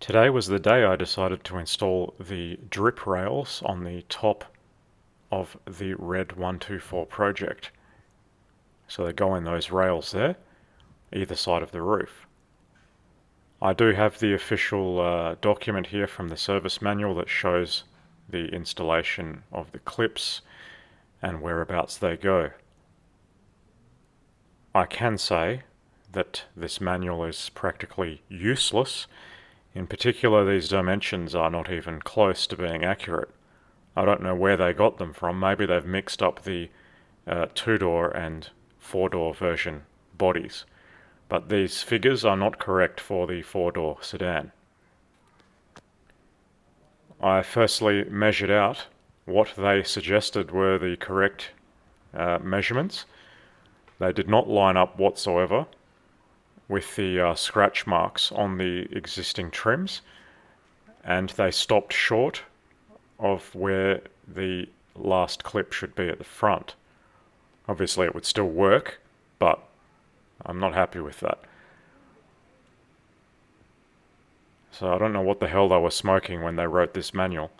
Today was the day I decided to install the drip rails on the top of the w124 project. So they go in those rails there, either side of the roof. I do have the official document here from the service manual that shows the installation of the clips and whereabouts they go. I can say that this manual is practically useless. In particular, these dimensions are not even close to being accurate. I don't know where they got them from. Maybe they've mixed up the two-door and four-door version bodies. But these figures are not correct for the four-door sedan. I firstly measured out what they suggested were the correct measurements. They did not line up whatsoever with the scratch marks on the existing trims, and they stopped short of where the last clip should be at the front. Obviously it would still work, but I'm not happy with that. So I don't know what the hell they were smoking when they wrote this manual.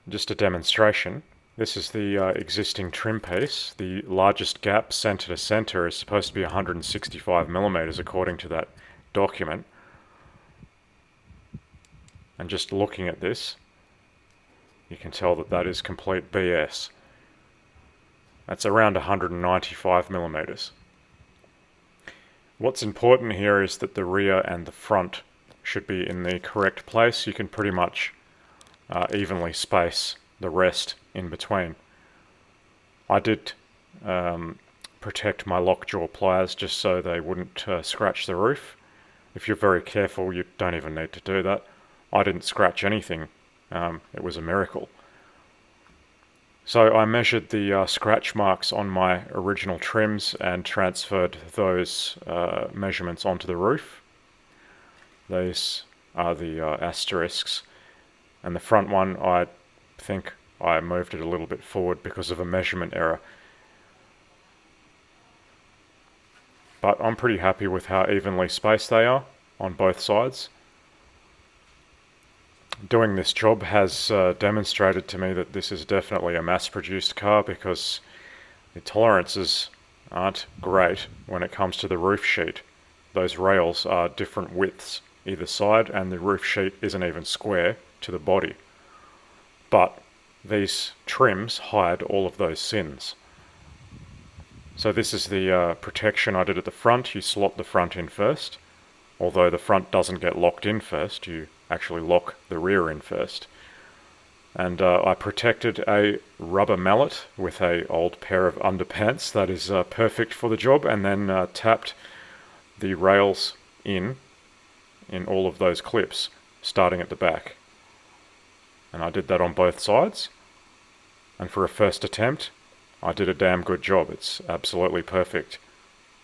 Just a demonstration. This is the existing trim piece. The largest gap center to center is supposed to be 165 millimeters according to that document. And just looking at this, you can tell that that is complete BS. That's around 195 millimeters. What's important here is that the rear and the front should be in the correct place. You can pretty much evenly space the rest in between. I did protect my lockjaw pliers just so they wouldn't scratch the roof. If you're very careful, you don't even need to do that. I didn't scratch anything. It was a miracle. So I measured the scratch marks on my original trims and transferred those measurements onto the roof. These are the asterisks. And the front one, I think I moved it a little bit forward because of a measurement error. But I'm pretty happy with how evenly spaced they are on both sides. Doing this job has demonstrated to me that this is definitely a mass-produced car, because the tolerances aren't great when it comes to the roof sheet. Those rails are different widths either side, and the roof sheet isn't even square to the body. But these trims hide all of those sins. So this is the protection I did at the front. You slot the front in first. Although the front doesn't get locked in first, you actually lock the rear in first. And I protected a rubber mallet with an old pair of underpants that is perfect for the job, and then tapped the rails in all of those clips, starting at the back. And I did that on both sides. And for a first attempt, I did a damn good job. It's absolutely perfect.